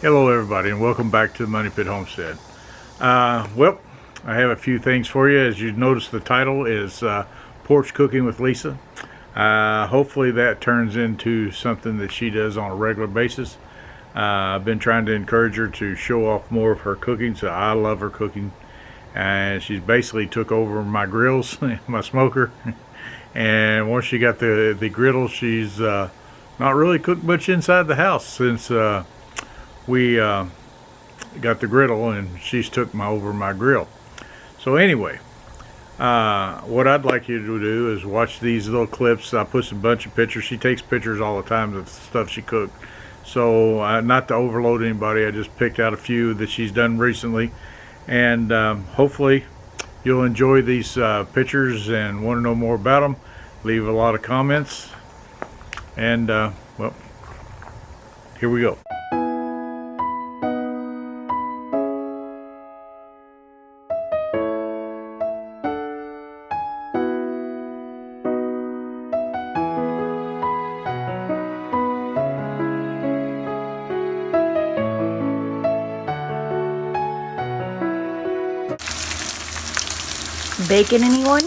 Hello everybody and welcome back to the Moneypit Homestead. Well, I have a few things for you. As you notice, the title is Porch Cooking with Lisa. Hopefully that turns into something that she does on a regular basis. I've been trying to encourage her to show off more of her cooking, so I love her cooking. And she's basically took over my grills, my smoker. And once she got the griddle, she's not really cooked much inside the house since we got the griddle, and she's took over my grill. So anyway, what I'd like you to do is watch these little clips. I put a bunch of pictures. She takes pictures all the time of the stuff she cooked. So not to overload anybody, I just picked out a few that she's done recently. And hopefully you'll enjoy these pictures and want to know more about them. Leave a lot of comments. And well, here we go. Bacon, anyone?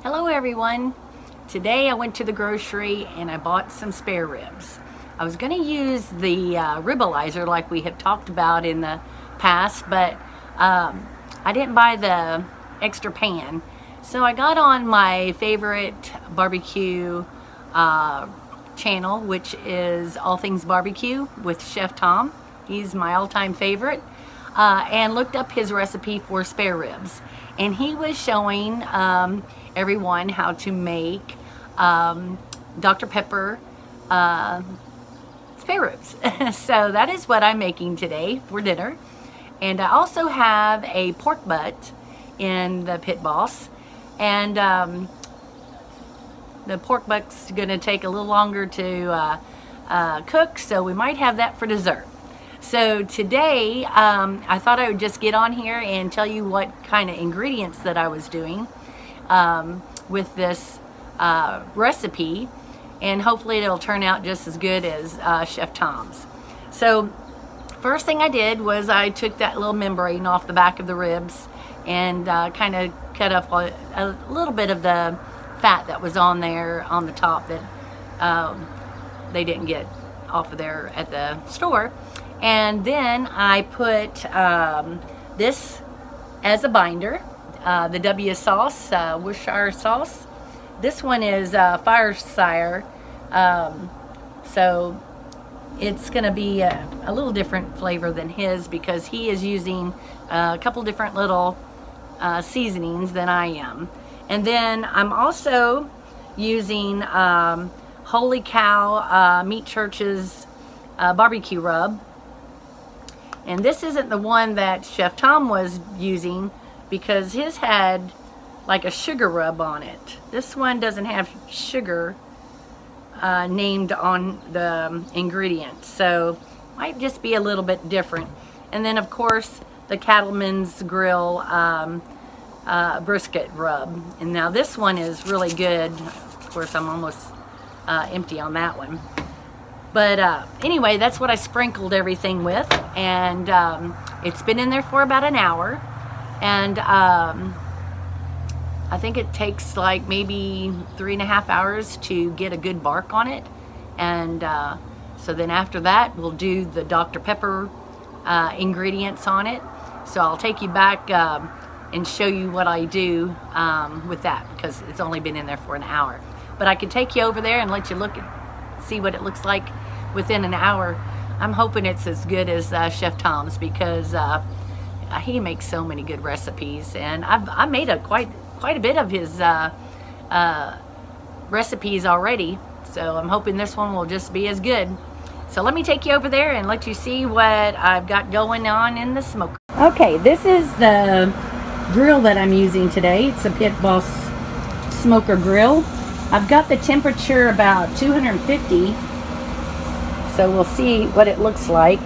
Hello everyone. Today I went to the grocery and I bought some spare ribs. I was going to use the ribalizer like we have talked about in the past, but I didn't buy the extra pan. So I got on my favorite barbecue channel, which is All Things Barbecue with Chef Tom. He's my all-time favorite. And looked up his recipe for spare ribs. And he was showing everyone how to make Dr. Pepper spare ribs. So that is what I'm making today for dinner. And I also have a pork butt in the Pit Boss. And the pork butt's gonna take a little longer to cook, so we might have that for dessert. So today, I thought I would just get on here and tell you what kind of ingredients that I was doing with this recipe, and hopefully it'll turn out just as good as Chef Tom's. So first thing I did was I took that little membrane off the back of the ribs and kind of cut off a little bit of the fat that was on there on the top that they didn't get off of there at the store. And then I put this as a binder, the W sauce, Worcestershire sauce. This one is Firesire, so it's going to be a little different flavor than his because he is using a couple different little seasonings than I am. And then I'm also using Holy Cow Meat Church's barbecue rub. And this isn't the one that Chef Tom was using because his had like a sugar rub on it. This one doesn't have sugar named on the ingredients, so might just be a little bit different. And then of course the Cattleman's Grill brisket rub. And now this one is really good. Of course I'm almost empty on that one. But anyway, that's what I sprinkled everything with, and it's been in there for about an hour, and I think it takes like maybe 3.5 hours to get a good bark on it, and so then after that we'll do the Dr. Pepper ingredients on it. So I'll take you back and show you what I do with that, because it's only been in there for an hour. But I could take you over there and let you see what it looks like within an hour. I'm hoping it's as good as Chef Tom's, because he makes so many good recipes, and I made quite a bit of his recipes already. So I'm hoping this one will just be as good. So let me take you over there and let you see what I've got going on in the smoker. Okay, this is the grill that I'm using today. It's a Pitboss smoker grill. I've got the temperature about 250. So we'll see what it looks like.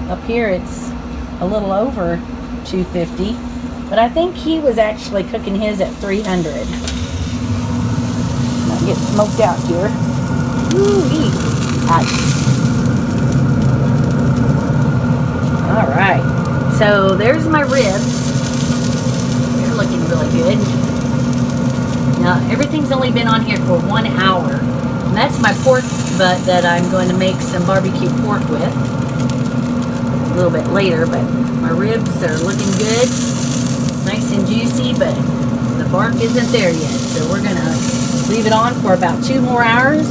Up here it's a little over 250. But I think he was actually cooking his at 300. I'll get smoked out here. Ooh-wee. Alright, so there's my ribs. They're looking really good. Now, everything's only been on here for 1 hour. And that's my pork butt that I'm going to make some barbecue pork with a little bit later. But my ribs are looking good. Nice and juicy, but the bark isn't there yet. So we're going to leave it on for about 2 more hours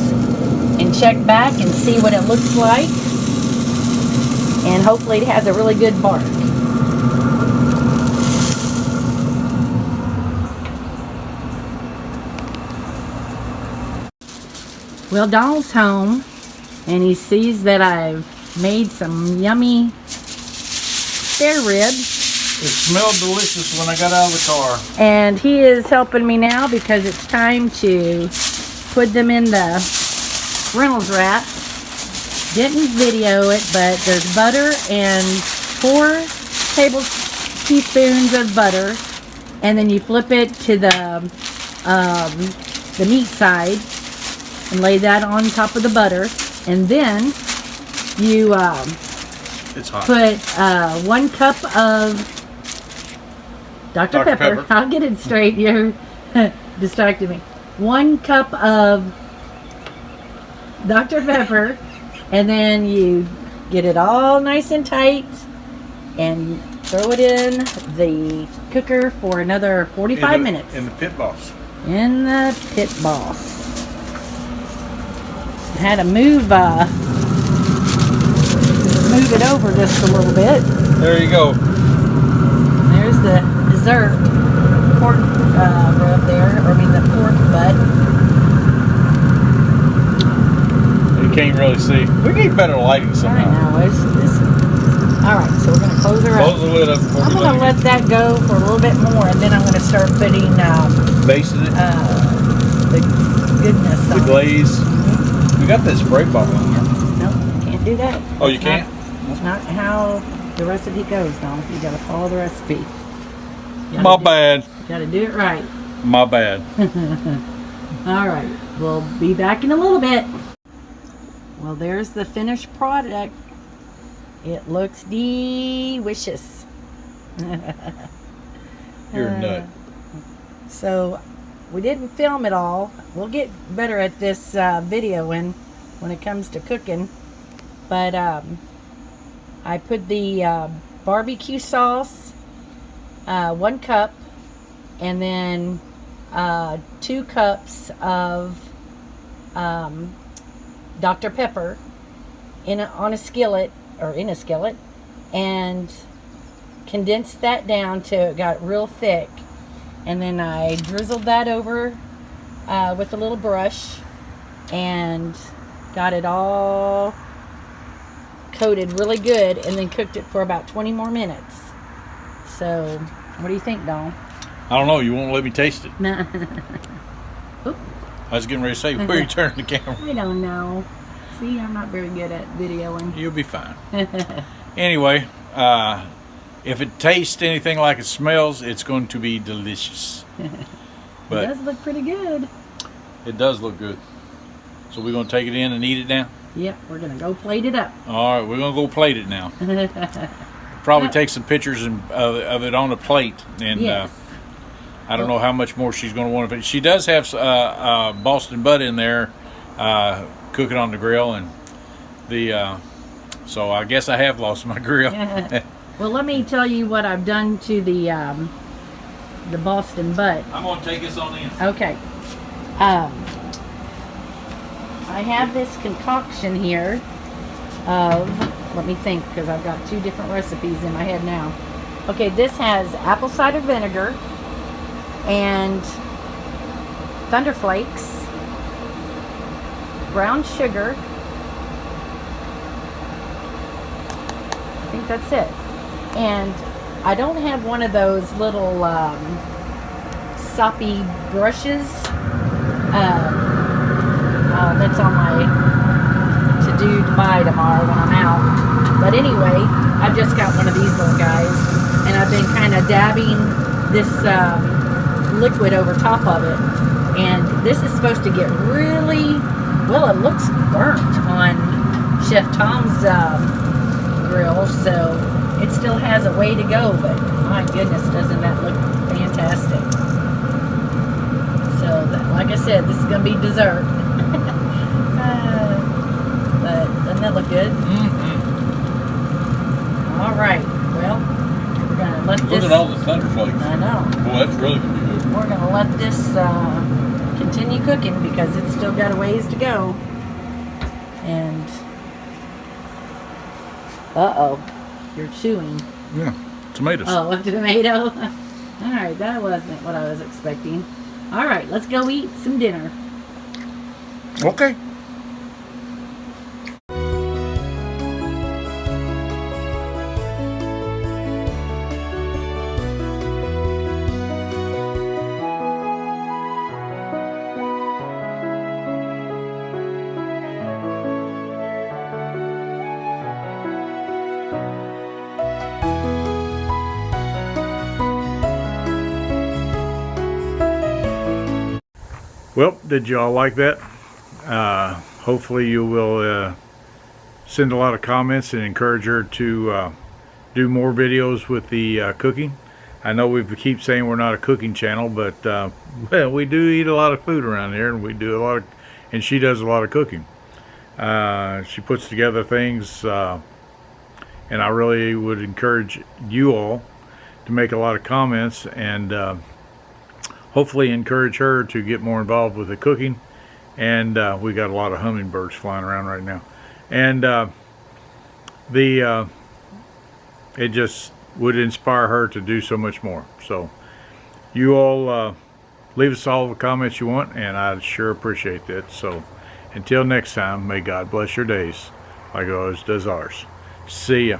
and check back and see what it looks like. And hopefully it has a really good bark. Well, Donald's home, and he sees that I've made some yummy spare ribs. It smelled delicious when I got out of the car. And he is helping me now because it's time to put them in the Reynolds wrap. Didn't video it, but there's butter and 4 tablespoons of butter, and then you flip it to the meat side and lay that on top of the butter, and then you it's hot. Put 1 cup of Dr. Pepper. I'll get it straight. You're distracted me. 1 cup of Dr. Pepper. And then you get it all nice and tight and throw it in the cooker for another 45 minutes. In the Pitboss. In the Pitboss. I had to move it over just a little bit. There you go. There's the dessert pork rub there, or I mean the pork butt. Can't really see. We need better lighting somehow. I know. Alright, so we're going to close her up. Close the lid up. I'm going to let that go for a little bit more, and then I'm going to start putting basting it. The goodness on the glaze. Mm-hmm. We got that spray bottle in there. Nope, can't do that. Oh, you can't? It's not how the recipe goes, Don. You got to follow the recipe. My bad. You got to do it right. My bad. Alright, we'll be back in a little bit. Well, there's the finished product. It looks delicious. You're a nut. So, we didn't film it all. We'll get better at this video when it comes to cooking. But I put the barbecue sauce, 1 cup, and then 2 cups of Dr. Pepper in a skillet, and condensed that down till it got real thick, and then I drizzled that over with a little brush and got it all coated really good, and then cooked it for about 20 more minutes. So what do you think, Dawn? I don't know, you won't let me taste it. Oop. I was getting ready to say, where are you turning the camera? I don't know. See, I'm not very good at videoing. You'll be fine. Anyway, if it tastes anything like it smells, it's going to be delicious. But it does look pretty good. It does look good. So we're going to take it in and eat it now? Yep, we're going to go plate it up. All right, we're going to go plate it now. Probably take some pictures of it on a plate. And yes. I don't know how much more she's going to want. But she does have Boston butt in there cooking on the grill. And so I guess I have lost my grill. Well, let me tell you what I've done to the the Boston butt. I'm gonna take this on in. Okay. I have this concoction here of, let me think, because I've got 2 different recipes in my head now. Okay, this has apple cider vinegar and thunderflakes, brown sugar. I think that's it. And I don't have one of those little soppy brushes. That's on my to-do to buy tomorrow when I'm out. But anyway, I've just got one of these little guys, and I've been kind of dabbing this liquid over top of it. And this is supposed to get really, well, it looks burnt on Chef Tom's grill, so it still has a way to go, but my goodness, doesn't that look fantastic. So, like I said, this is going to be dessert. But doesn't that look good? Mm-hmm. All right, well, we're going to let this... Look at all the thunderflakes. I know. Boy, that's really going to be good. We're going to let this continue cooking because it's still got a ways to go. And... Uh-oh. You're chewing. Yeah, tomatoes. Oh, a tomato. All right, that wasn't what I was expecting. All right, let's go eat some dinner. Okay. Well, did you all like that? Hopefully you will send a lot of comments and encourage her to do more videos with the cooking. I know we keep saying we're not a cooking channel, but well, we do eat a lot of food around here, and we do a lot of, and she does a lot of cooking. She puts together things, and I really would encourage you all to make a lot of comments and hopefully encourage her to get more involved with the cooking. And we got a lot of hummingbirds flying around right now, and it just would inspire her to do so much more. So you all leave us all the comments you want, and I'd sure appreciate that. So until next time, may God bless your days like it always does ours. See ya.